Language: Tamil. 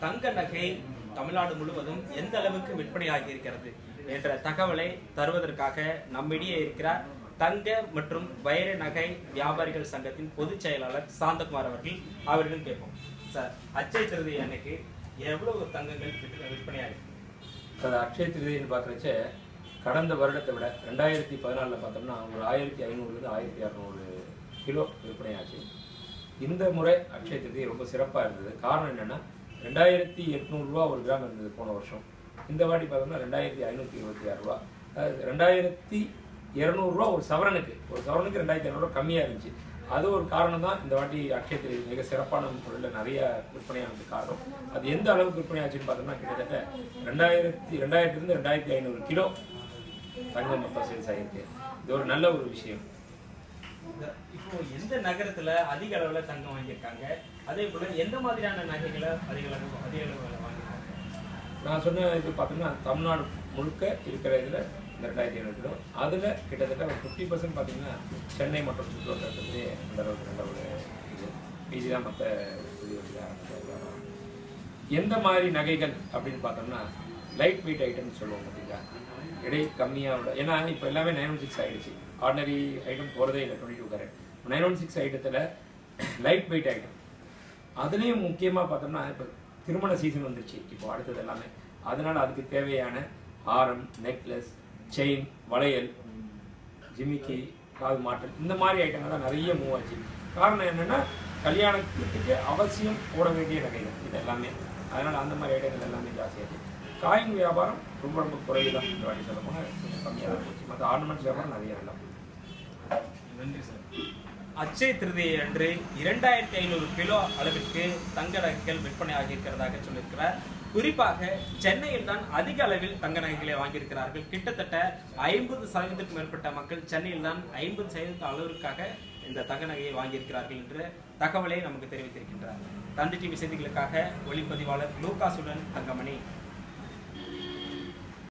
தங்க நகை தமிழ்நாடு முழுவதும் எந்த அளவுக்கு விற்பனையாகி இருக்கிறது என்ற தகவலை தருவதற்காக நம்மிடையே இருக்கிறார் தங்க மற்றும் வைர நகை வியாபாரிகள் சங்கத்தின் பொதுச் செயலாளர் சாந்தகுமார் அவர்களிடம் கேட்போம். சார், அட்சய திருதி அன்னைக்கு எவ்வளவு தங்கங்கள் விற்பனையாயிருக்கு? சார், அட்சய திருதின்னு பார்க்குறச்ச கடந்த வருடத்தை விட 2014 பார்த்தோம்னா ஒரு 1500 1600 கிலோ விற்பனையாச்சு. இந்த முறை அட்சய திருதி ரொம்ப சிறப்பாக இருந்தது. காரணம் என்னென்னா 2800 ரூபா ஒரு கிராம் இருந்தது போன வருஷம். இந்த வாட்டி பார்த்தோம்னா 2526 ரூபா, 2200 ரூபா ஒரு சவரனுக்கு 2500 ரூபா கம்மியாக இருந்துச்சு. அது ஒரு காரணம் தான் இந்த வாட்டி அட்சய திருதி மிக சிறப்பான முறையில் நிறைய விற்பனையானதுக்கு காரணம். அது எந்த அளவுக்கு விற்பனையாச்சுன்னு பார்த்தோம்னா கிட்டத்தட்ட 2000 2500 கிலோ தங்கம் மொத்தம் சேல்ஸ் ஆகிருக்கு. இது ஒரு நல்ல ஒரு விஷயம். இப்போ எந்த நகரத்துல அதிக அளவுல தங்கம் வாங்கியிருக்காங்க, அதே போல எந்த மாதிரியான நகைகளை அதிக அளவு வாங்கியிருக்காங்க? நான் சொன்ன இது பார்த்தோம்னா தமிழ்நாடு முழுக்க இருக்கிற இதில் இந்த 2500 கிலோ, அதில் கிட்டத்தட்ட ஒரு 50% பார்த்தீங்கன்னா சென்னை மற்றும் சுற்றுவட்டத்திலே அந்த அளவுக்கு நல்ல ஒரு இது பிஜி தான். மற்ற எந்த மாதிரி நகைகள் அப்படின்னு பார்த்தோம்னா லைட் வெயிட் ஐட்டம்னு சொல்லுவோம் பார்த்தீங்களா, எடை கம்மியாக. ஏன்னா இப்போ எல்லாமே 916 ஆகிடுச்சு. ஆர்டினரி ஐட்டம் போகிறதே இல்லை 22 கேரட். 916 ஐட்டத்தில் லைட் வெயிட் ஐட்டம், அதுலேயும் முக்கியமாக பார்த்தோம்னா இப்போ திருமண சீசன் வந்துருச்சு இப்போ அடுத்தது எல்லாமே. அதனால் அதுக்கு தேவையான ஹாரம், நெக்லஸ், செயின், வளையல், ஜிமிக்கி, காது மாட்டல், இந்த மாதிரி ஐட்டங்கள் தான் நிறைய மூவ் ஆச்சு. காரணம் என்னென்னா கல்யாணத்துக்கு அவசியம் போட வேண்டிய நகைகள் இது எல்லாமே. அதனால் அந்த மாதிரி ஐட்டங்கள் எல்லாமே ஜாஸ்தியாச்சு. காயின் வியாபாரம் ரொம்ப ரொம்ப குறைவு தான் இந்த வாட்டி சொல்ல போனால், கொஞ்சம் கம்மியாக தான் போச்சு. மற்ற ஆர்னமெண்ட்ஸ் வியாபாரம் நிறைய நல்லா போச்சு. நன்றி சார். அட்சய திருதியை அன்று 2500 கிலோ அளவிற்கு தங்க நகைகள் விற்பனை ஆகியிருக்கிறதாக சொல்லியிருக்கிறார். குறிப்பாக சென்னையில் தான் அதிக அளவில் தங்க நகைகளை வாங்கியிருக்கிறார்கள். கிட்டத்தட்ட 50% மேற்பட்ட மக்கள் சென்னையில் தான் 50% அளவிற்காக இந்த தங்க நகையை வாங்கியிருக்கிறார்கள் என்ற தகவலை நமக்கு தெரிவித்திருக்கின்றார். தந்தி டிவி செய்திகளுக்காக ஒளிப்பதிவாளர் லூகாசுடன் தங்கமணி.